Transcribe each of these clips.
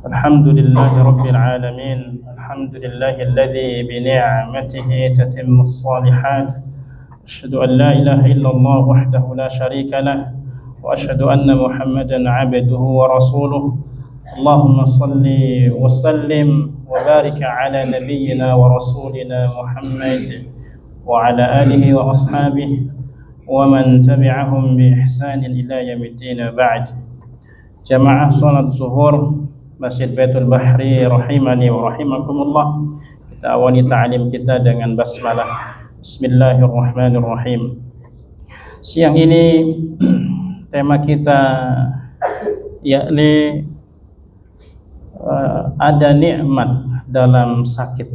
الحمد لله رب العالمين. الحمد لله الذي بنعمته تتم الصالحات. أشهد أن لا إله إلا الله وحده لا شريك له، وأشهد أن محمدا عبده ورسوله. اللهم صل وسلم وبارك على نبينا ورسولنا محمد وعلى آله وأصحابه ومن تبعهم بإحسان إلى يوم الدين. بعد. Jamaah salat zuhur Masjid Baitul Bahri rahimani wa rahimakumullah. Kita awali ta'lim kita dengan basmalah. Bismillahirrahmanirrahim. Siang ini tema kita yakni ada nikmat dalam sakit.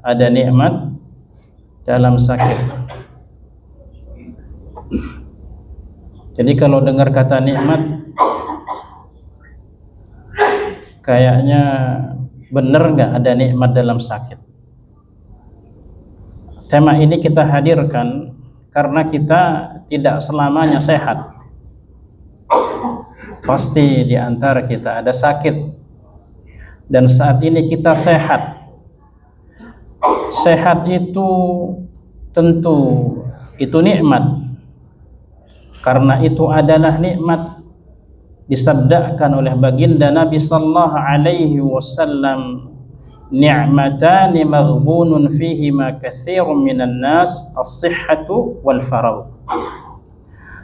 Ada nikmat dalam sakit. Jadi kalau dengar kata nikmat, kayaknya benar nggak ada nikmat dalam sakit? Tema ini kita hadirkan karena kita tidak selamanya sehat. Pasti di antara kita ada sakit. Dan saat ini kita sehat. Sehat itu tentu itu nikmat. Karena itu adalah nikmat. Disabdakan oleh baginda Nabi sallallahu alaihi wasallam, ni'matani maghbunun fihima katsirun minan nas, as-sihhatu wal faragh.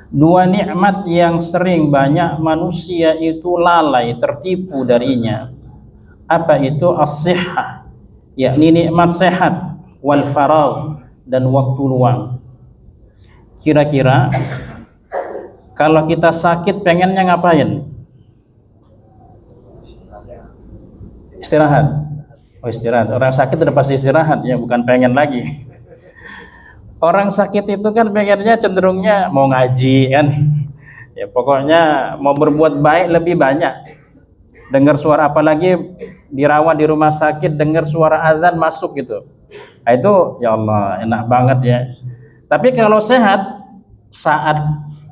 Dua nikmat yang sering banyak manusia itu lalai, tertipu darinya. Apa itu? As-sihhah, yakni nikmat sehat, wal faragh, dan waktu luang. Kira-kira kalau kita sakit pengennya ngapain? Istirahat. Oh, istirahat. Orang sakit udah pasti istirahat ya, bukan pengen lagi. Orang sakit itu kan pengennya cenderungnya mau ngaji kan. Ya pokoknya mau berbuat baik lebih banyak. Dengar suara, apalagi dirawat di rumah sakit, dengar suara azan masuk gitu. Nah, itu ya Allah enak banget ya. Tapi kalau sehat, saat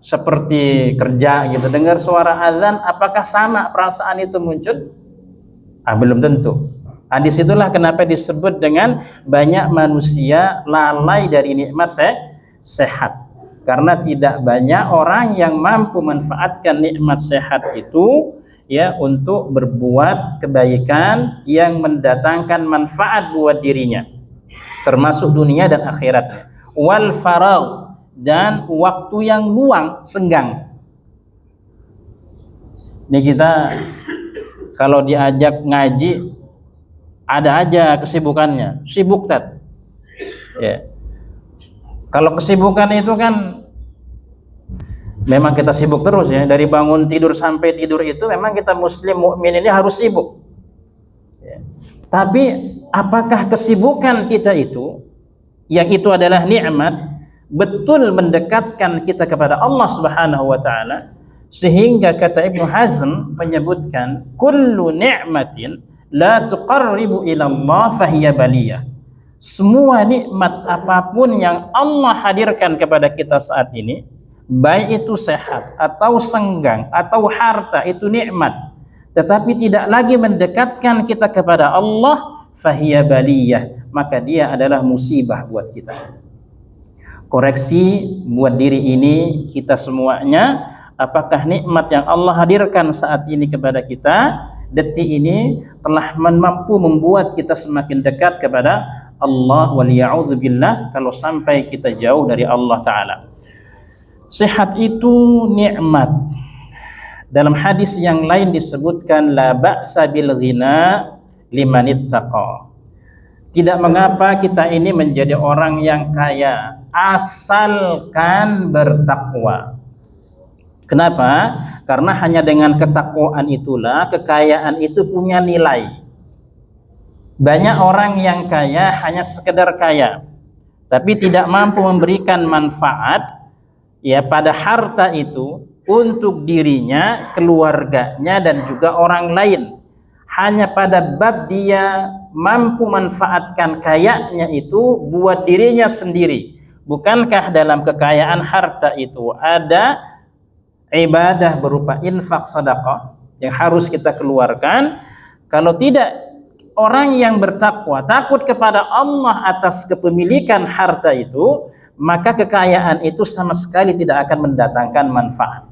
seperti kerja gitu, dengar suara azan, apakah sama perasaan itu muncul? Belum tentu. Disitulah kenapa disebut dengan banyak manusia lalai dari nikmat sehat. Karena tidak banyak orang yang mampu manfaatkan nikmat sehat itu ya untuk berbuat kebaikan yang mendatangkan manfaat buat dirinya, termasuk dunia dan akhiratnya. Wal faragh, dan waktu yang luang, senggang. Ini kita kalau diajak ngaji ada aja kesibukannya, sibuk tat. Ya. Kalau kesibukan itu kan memang kita sibuk terus ya, dari bangun tidur sampai tidur itu memang kita muslim mukmin ini harus sibuk. Ya. Tapi apakah kesibukan kita itu yang itu adalah nikmat betul mendekatkan kita kepada Allah Subhanahu wa taala, sehingga kata Ibnu Hazm menyebutkan kullu ni'matin la tuqarribu ila Allah fahiya baliyah. Semua nikmat apapun yang Allah hadirkan kepada kita saat ini, baik itu sehat atau senggang atau harta, itu nikmat, tetapi tidak lagi mendekatkan kita kepada Allah, fahiya baliyah, maka dia adalah musibah buat kita. Koreksi buat diri ini kita semuanya, apakah nikmat yang Allah hadirkan saat ini kepada kita, detik ini telah mampu membuat kita semakin dekat kepada Allah, waliya'udzubillah kalau sampai kita jauh dari Allah Ta'ala. Sehat itu nikmat. Dalam hadis yang lain disebutkan la ba'sa bil ghina liman ittaqa. Tidak mengapa kita ini menjadi orang yang kaya, asalkan bertakwa. Kenapa? Karena hanya dengan ketakwaan itulah kekayaan itu punya nilai. Banyak orang yang kaya hanya sekedar kaya, tapi tidak mampu memberikan manfaat ya pada harta itu untuk dirinya, keluarganya, dan juga orang lain. Hanya pada bab dia mampu manfaatkan kayanya itu buat dirinya sendiri. Bukankah dalam kekayaan harta itu ada ibadah berupa infak sedekah yang harus kita keluarkan, Kalau tidak, orang yang bertakwa, takut kepada Allah atas kepemilikan harta itu, maka kekayaan itu sama sekali tidak akan mendatangkan manfaat.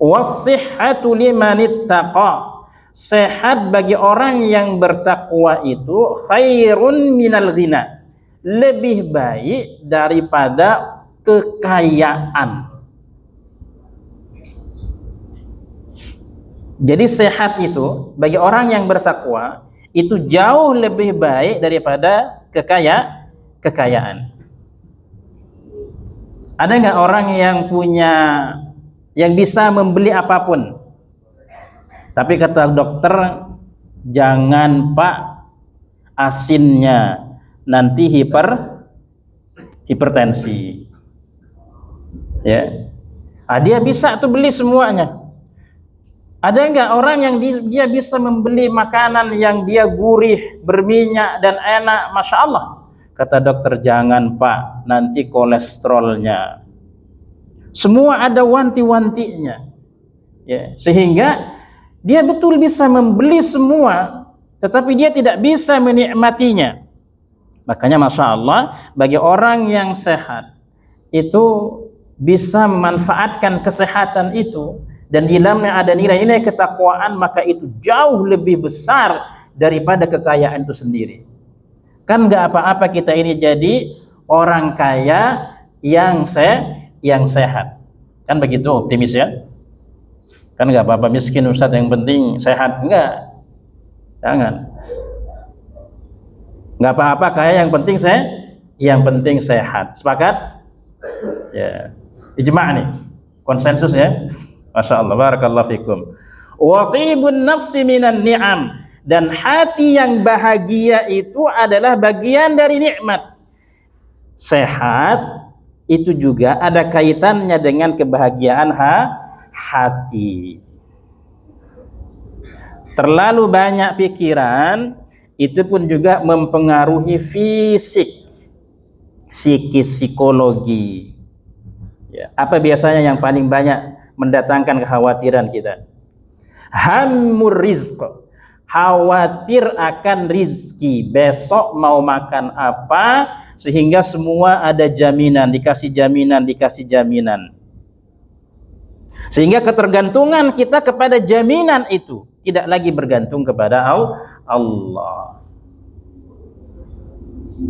Was-sihhatu limanittaqa. Sehat bagi orang yang bertakwa itu khairun minal ghina. Lebih baik daripada kekayaan. Jadi sehat itu bagi orang yang bertakwa itu jauh lebih baik daripada kekayaan. Ada nggak orang yang bisa membeli apapun, tapi kata dokter, jangan Pak, asinnya nanti hipertensi. Ya, dia bisa tuh beli semuanya. Ada enggak orang yang dia bisa membeli makanan yang dia gurih, berminyak dan enak, Masya Allah. Kata dokter, jangan Pak, nanti kolesterolnya. Semua ada wanti-wantinya. Ya, sehingga dia betul bisa membeli semua, tetapi dia tidak bisa menikmatinya. Makanya Masya Allah, bagi orang yang sehat, itu bisa memanfaatkan kesehatan itu, dan di dalamnya ada nilai-nilai ketakwaan, maka itu jauh lebih besar daripada kekayaan itu sendiri. Kan nggak apa-apa kita ini jadi orang kaya yang sehat. Kan begitu optimis ya? Kan nggak apa-apa miskin Ustadz, yang penting sehat. Enggak. Jangan. Nggak apa-apa kaya, yang penting sehat. Sepakat? Ya. Ijma' nih. Konsensus ya. Masya Allah, barakallahu fikum. Wa tibun nafsi minan ni'am. Dan hati yang bahagia itu adalah bagian dari nikmat. Sehat itu juga ada kaitannya dengan kebahagiaan hati. Terlalu banyak pikiran itu pun juga mempengaruhi fisik, psikis, psikologi. Ya, apa biasanya yang paling banyak mendatangkan kekhawatiran kita? Hammur rizq, khawatir akan rizki, besok mau makan apa, sehingga semua ada jaminan, dikasih jaminan. Sehingga ketergantungan kita kepada jaminan itu tidak lagi bergantung kepada Allah.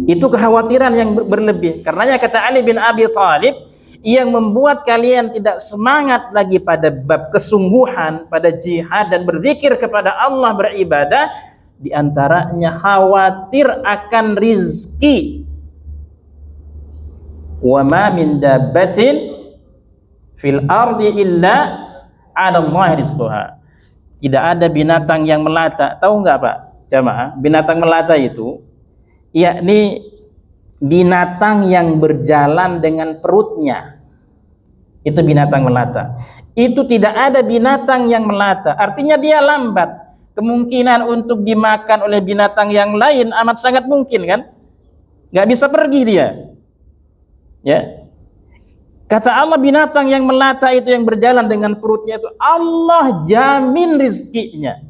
Itu kekhawatiran yang berlebih. Karenanya kata Ali bin Abi Thalib, yang membuat kalian tidak semangat lagi pada bab kesungguhan, pada jihad dan berzikir kepada Allah, beribadah, diantaranya khawatir akan rizki. Wa ma min dabbatin fil ardi illa 'ala Allah rizquha. Tidak ada binatang yang melata. Tahu nggak Pak jamaah, binatang melata itu yakni binatang yang berjalan dengan perutnya. Itu binatang melata. Itu tidak ada binatang yang melata. Artinya dia lambat. Kemungkinan untuk dimakan oleh binatang yang lain amat sangat mungkin kan? Nggak bisa pergi dia. Ya. Kata Allah, binatang yang melata itu yang berjalan dengan perutnya itu Allah jamin rizkinya.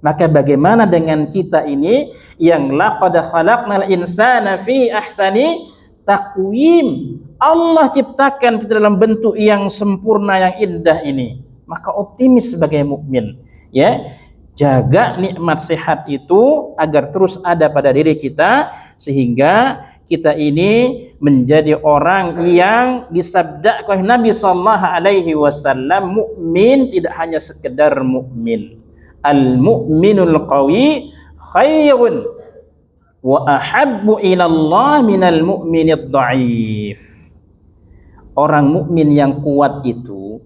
Maka bagaimana dengan kita ini yang laqad khalaqnal insana fi ahsani taqwim. Allah ciptakan kita dalam bentuk yang sempurna, yang indah ini. Maka optimis sebagai mukmin, ya. Jaga nikmat sehat itu agar terus ada pada diri kita, sehingga kita ini menjadi orang yang disabda oleh Nabi sallallahu alaihi wasallam, mukmin tidak hanya sekedar mukmin. Al-mu'minul qawi khairun wa ahabbu ila Allah minal mu'minid dha'if. Orang mukmin yang kuat itu,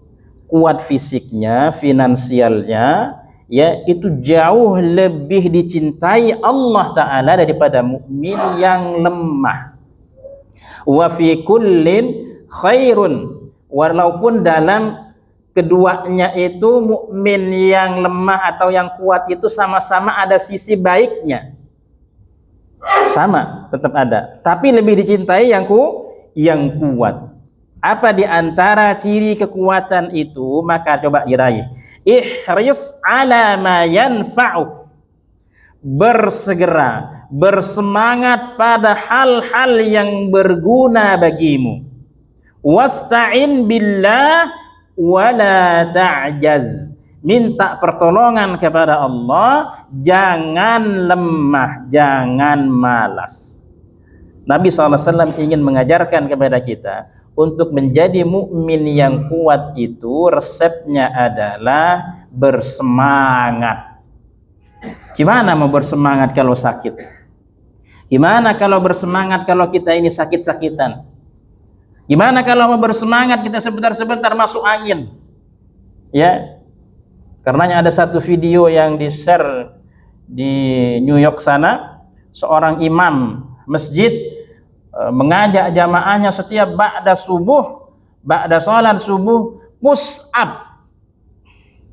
kuat fisiknya, finansialnya, ya, itu jauh lebih dicintai Allah Ta'ala daripada mukmin yang lemah. Wa fi kullin khairun, walaupun dalam keduanya itu mukmin yang lemah atau yang kuat itu sama-sama ada sisi baiknya, sama tetap ada, tapi lebih dicintai yang kuat. Apa di antara ciri kekuatan itu? Maka coba diraih. Ihris ala ma yanfa'uk. bersegera, bersemangat pada hal-hal yang berguna bagimu. Wasta'in billah wala ta'jaz. Minta pertolongan kepada Allah, jangan lemah, jangan malas. Nabi SAW ingin mengajarkan kepada kita untuk menjadi mukmin yang kuat itu resepnya adalah bersemangat. Gimana mau bersemangat kalau sakit? Gimana kalau bersemangat kalau kita ini sakit-sakitan? Gimana kalau mau bersemangat kita sebentar-sebentar masuk angin? Ya, karenanya ada satu video yang di-share di New York sana, seorang imam masjid mengajak jamaahnya setiap ba'da sholat subuh push up.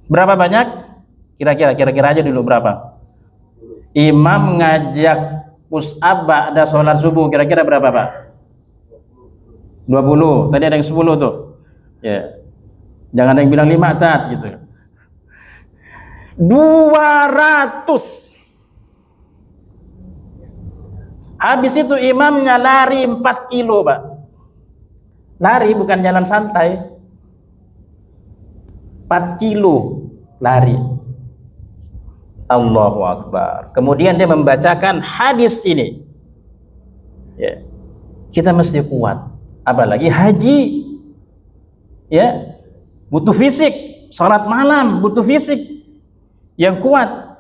Berapa banyak? Kira-kira aja dulu berapa? Imam ngajak push up ba'da sholat subuh, kira-kira berapa, Pak? 20. Tadi ada yang 10 tuh. Ya. Jangan ada yang bilang 5 tat gitu. 200. Habis itu imamnya lari 4 kilo, Pak. Lari bukan jalan santai. 4 kilo lari. Allahu Akbar. Kemudian dia membacakan hadis ini. Ya. Kita mesti kuat. Apalagi haji. Ya. Butuh fisik. Salat malam butuh fisik yang kuat.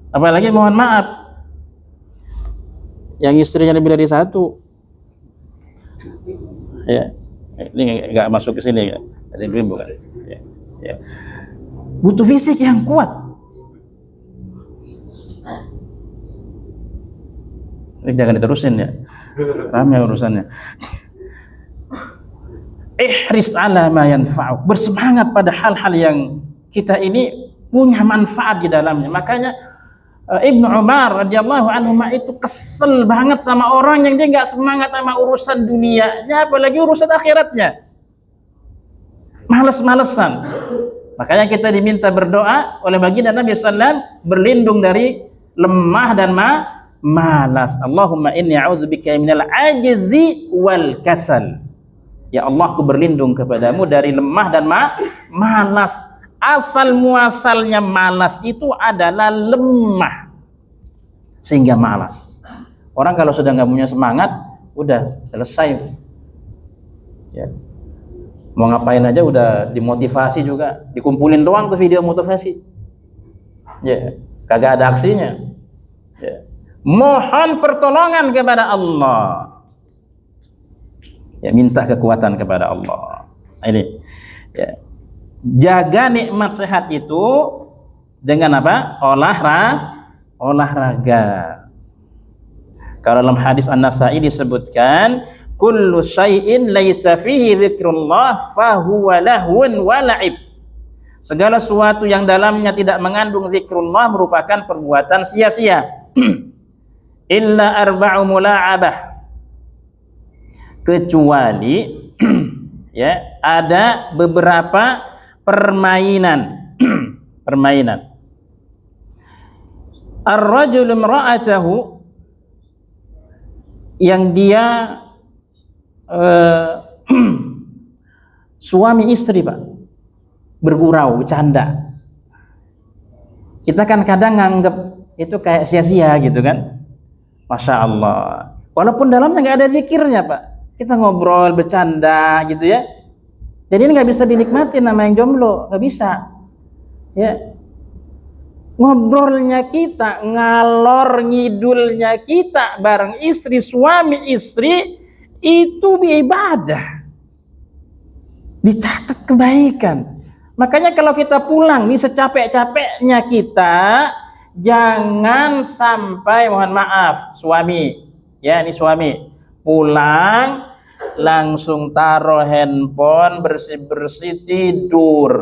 Apalagi mohon maaf, yang istrinya lebih dari 1, ya, ini nggak masuk ke sini ya, ada bukan? Ya, ya. Butuh fisik yang kuat. Ini jangan diterusin ya, ramai urusannya. Ihris ala ma yanfa'uk, bersemangat pada hal-hal yang kita ini punya manfaat di dalamnya. Makanya Ibnu Umar radhiyallahu anhu itu kesel banget sama orang yang dia nggak semangat sama urusan dunianya, apalagi urusan akhiratnya. Males-malesan. Makanya kita diminta berdoa oleh baginda Nabi SAW berlindung dari lemah dan malas. Allahumma inni a'udzubika minal ajzi wal kasal. Ya Allah, aku berlindung kepadamu dari lemah dan malas. Asal muasalnya malas itu adalah lemah sehingga malas. Orang kalau sudah nggak punya semangat, udah selesai. Ya. Mau ngapain aja udah dimotivasi juga, dikumpulin doang tuh video motivasi. Ya, kagak ada aksinya. Ya. Mohon pertolongan kepada Allah. Ya, minta kekuatan kepada Allah. Ini. Ya. Jaga nikmat sehat itu dengan apa? Olahraga. Kalau dalam hadis An-Nasa'i disebutkan, kullu syai'in laisa fihi dzikrullah fahuwa lahwun wa la'ib. Segala sesuatu yang dalamnya tidak mengandung zikrullah merupakan perbuatan sia-sia. Illa arba'u mula'abah. Kecuali ya, ada beberapa permainan. Permainan. Ar-rajul imra'atahu, yang dia suami istri, Pak, bergurau, bercanda. Kita kan kadang nganggep itu kayak sia-sia gitu kan. Masya Allah. Walaupun dalamnya nggak ada zikirnya, Pak. Kita ngobrol, bercanda gitu ya. Jadi ini nggak bisa dinikmati nama yang jomblo, nggak bisa. Ya, ngobrolnya kita, ngalor ngidulnya kita bareng istri, suami istri itu ibadah, dicatat kebaikan. Makanya kalau kita pulang nih secapek-capeknya kita, jangan sampai, mohon maaf suami, ya ini suami pulang langsung taruh handphone, bersih-bersih, tidur.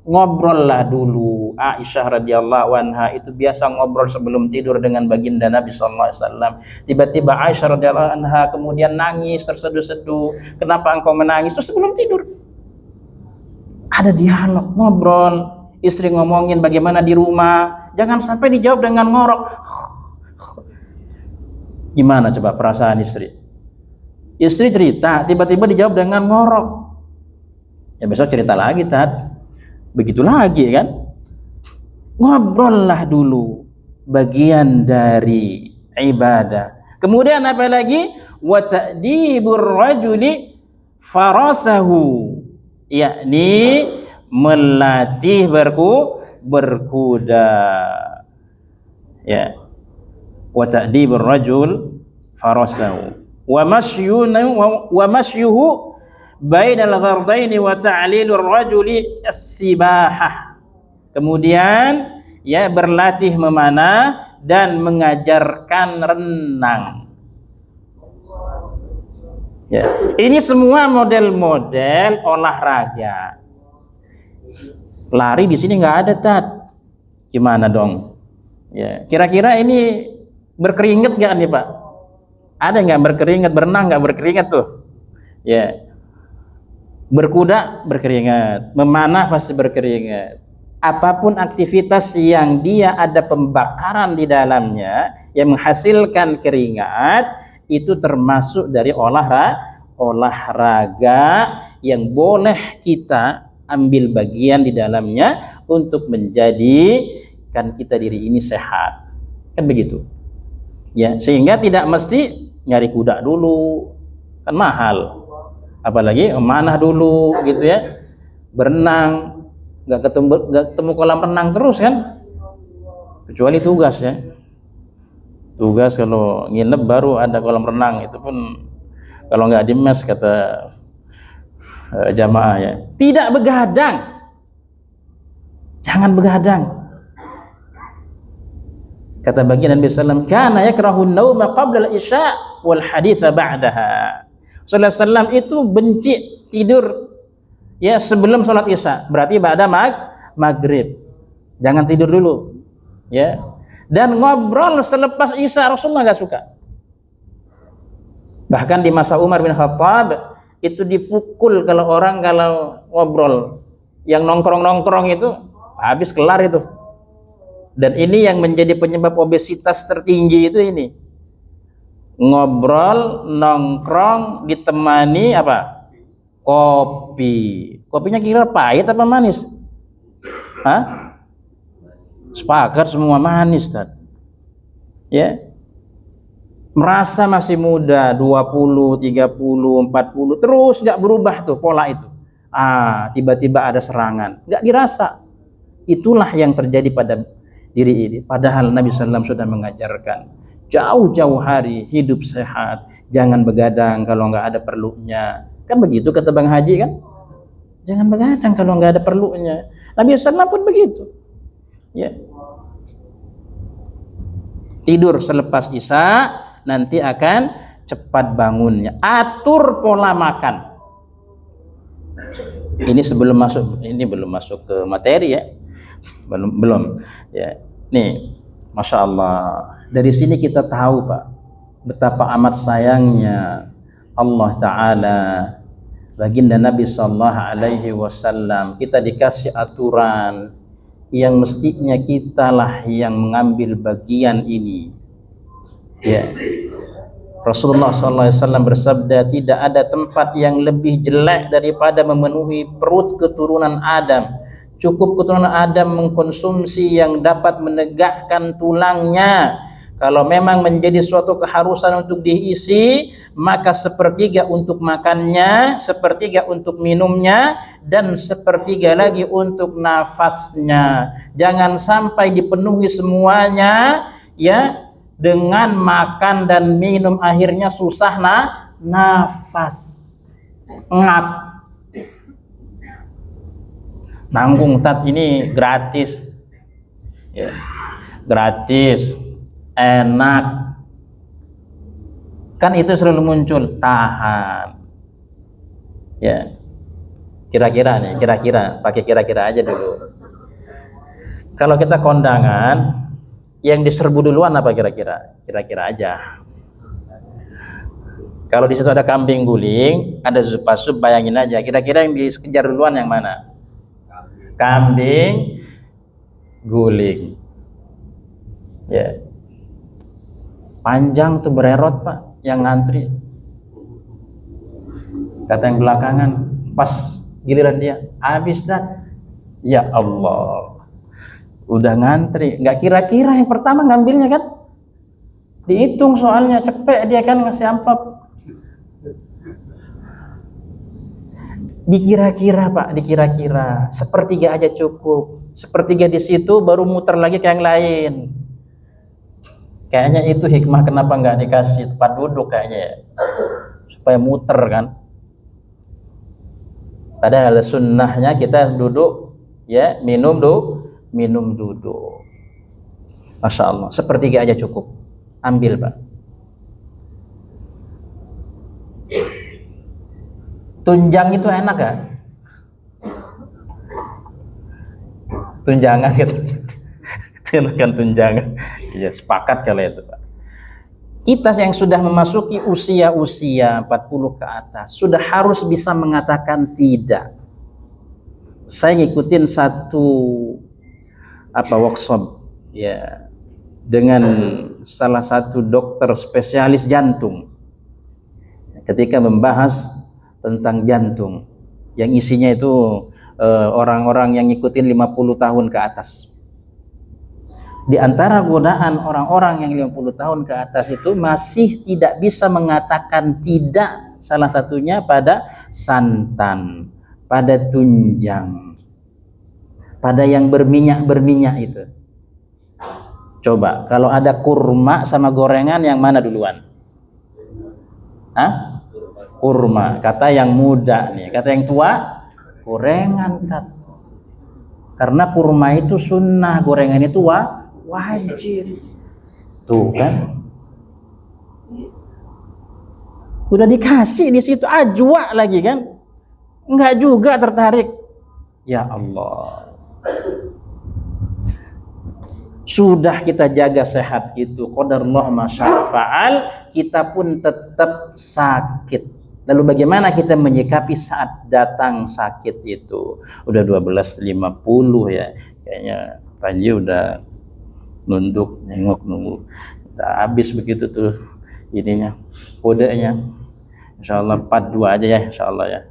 Ngobrol lah dulu. Aisyah radhiyallahu anha itu biasa ngobrol sebelum tidur dengan baginda Nabi sallallahu alaihi wasallam. Tiba-tiba Aisyah radhiyallahu anha kemudian nangis terseduh-seduh. Kenapa engkau menangis? Terus sebelum tidur ada dialog, ngobrol. Istri ngomongin bagaimana di rumah. Jangan sampai dijawab dengan ngorok. Gimana coba perasaan istri? Istri cerita, tiba-tiba dijawab dengan ngorok. Ya besok cerita lagi, Tat. Begitu lagi kan? Ngobrollah dulu, bagian dari ibadah. Kemudian apa lagi? Wa ta'dibur rajuli farasahu, yakni melatih berkuda. Ya. Wa ta'dibur rajul farasahu wa masyuhu bainal ghardaini wa ta'lilur rajuli as-sibahah. Kemudian ya berlatih memanah dan mengajarkan renang. Ya, ini semua model-model olahraga. Lari di sini nggak ada, Tat. Gimana dong? Ya, kira-kira ini berkeringat nggak nih, Pak? Ada nggak berkeringat? Berenang nggak berkeringat tuh? Ya, berkuda berkeringat, memanah pasti berkeringat. Apapun aktivitas yang dia ada pembakaran di dalamnya yang menghasilkan keringat, itu termasuk dari olahraga yang boleh kita ambil bagian di dalamnya untuk menjadikan kita diri ini sehat. Kan begitu. Ya, sehingga tidak mesti nyari kuda dulu, kan mahal. Apalagi memanah dulu gitu ya. Berenang nggak ketemu kolam renang terus kan, kecuali tugas ya. Tugas kalau nginep baru ada kolam renang, itu pun kalau nggak di mes kata jamaah ya. Tidak begadang, jangan begadang. Kata baginda Nabi sallallahu alaihi wasallam, kana yakrahu an-nauma qabla al-isya wal haditsa ba'daha. Sallallahu alaihi wasallam itu benci tidur ya sebelum sholat isya, berarti ba'da maghrib. Jangan tidur dulu ya. Dan ngobrol selepas isya Rasulullah nggak suka. Bahkan di masa Umar bin Khattab itu dipukul kalau ngobrol. Yang nongkrong itu habis kelar itu. Dan ini yang menjadi penyebab obesitas tertinggi itu ini. Ngobrol, nongkrong ditemani apa? Kopi. Kopinya kira pahit apa manis? Hah? Sepakat semua manis, Tad. Ya. Merasa masih muda, 20, 30, 40, terus gak berubah tuh pola itu. Tiba-tiba ada serangan, gak dirasa. Itulah yang terjadi pada diri ini. Padahal Nabi SAW sudah mengajarkan jauh-jauh hari hidup sehat, jangan begadang kalau gak ada perlunya. Kan begitu kata Bang Haji kan? Jangan begadang kalau nggak ada perlunya. Nabi SAW pun begitu. Ya. Tidur selepas isya, nanti akan cepat bangunnya. Atur pola makan. Ini belum masuk ke materi ya. Belum. Ya. Nih, Masya Allah. Dari sini kita tahu Pak, betapa amat sayangnya Allah Ta'ala baginda Nabi Sallallahu Alaihi Wasallam. Kita dikasih aturan yang mestinya kitalah yang mengambil bagian ini. Ya. Rasulullah Sallallahu Alaihi Wasallam bersabda, tidak ada tempat yang lebih jelek daripada memenuhi perut keturunan Adam. Cukup keturunan Adam mengkonsumsi yang dapat menegakkan tulangnya. Kalau memang menjadi suatu keharusan untuk diisi, maka sepertiga untuk makannya, sepertiga untuk minumnya, dan sepertiga lagi untuk nafasnya. Jangan sampai dipenuhi semuanya, ya, dengan makan dan minum akhirnya susah nafas, ngap. Nanggung Tat, ini gratis, ya, gratis. Enak kan, itu selalu muncul, tahan ya. Kira-kira pakai kira-kira aja dulu. Kalau kita kondangan, yang diserbu duluan apa kira-kira aja. Kalau di situ ada kambing guling, ada sup, bayangin aja kira-kira yang dikejar duluan yang mana? Kambing guling. Ya. Panjang tuh bererot Pak yang ngantri. Kata yang belakangan, pas giliran dia habis dah. Ya Allah, udah ngantri, nggak kira-kira yang pertama ngambilnya kan, dihitung soalnya cepet dia kan ngasih amplop. Dikira-kira Pak, dikira-kira sepertiga aja cukup, sepertiga di situ baru muter lagi ke yang lain. Kayaknya itu hikmah kenapa nggak dikasih tempat duduk kayaknya ya, supaya muter kan. Padahal sunnahnya kita duduk ya, minum duduk. Masya Allah, sepertiga aja cukup, ambil Pak. Tunjang itu enak gak? Tunjangan gitu. Enakan tunjangan. Ya sepakat kalau itu Pak. Kita yang sudah memasuki usia-usia 40 ke atas sudah harus bisa mengatakan tidak. Saya ngikutin satu workshop ya dengan salah satu dokter spesialis jantung. Ketika membahas tentang jantung yang isinya itu orang-orang yang ngikutin 50 tahun ke atas. Di antara godaan orang-orang yang 50 tahun ke atas itu masih tidak bisa mengatakan tidak, salah satunya pada santan, pada tunjang, pada yang berminyak itu. Coba kalau ada kurma sama gorengan yang mana duluan? Hah? Kurma. Kata yang muda nih, kata yang tua gorengan Tat. Karena kurma itu sunnah, gorengan itu wajib. Tuh kan, udah dikasih di situ ajwa lagi kan, enggak juga tertarik. Ya Allah, sudah kita jaga sehat itu qadarullah masya fa'al, kita pun tetap sakit. Lalu bagaimana kita menyikapi saat datang sakit itu? Udah 12.50 ya, kayaknya Panji udah nunduk, nunggu. Udah habis begitu tuh ininya, kodenya. Insyaallah part 2 aja ya, insyaallah ya.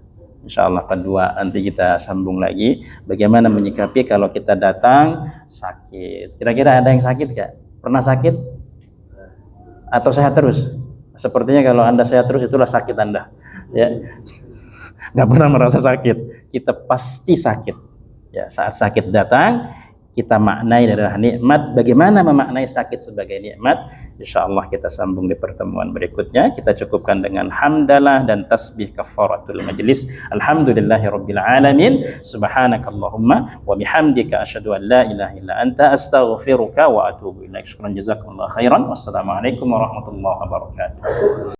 Insyaallah part 2 nanti kita sambung lagi. Bagaimana menyikapi kalau kita datang sakit. Kira-kira ada yang sakit gak? Pernah sakit? Atau sehat terus? Sepertinya kalau Anda sehat terus itulah sakit Anda. Ya. Nggak pernah merasa sakit. Kita pasti sakit. Ya, saat sakit datang, kita maknai adalah nikmat. Bagaimana memaknai sakit sebagai nikmat? Insyaallah kita sambung di pertemuan berikutnya. Kita cukupkan dengan hamdalah dan tasbih kafaratul majlis. Alhamdulillahirabbil alamin. Subhanakallahumma wa bihamdika asyhadu an la ilaha illa anta astaghfiruka wa atubu ilaik. Syukran jazakumullah khairan. Wassalamualaikum warahmatullahi wabarakatuh.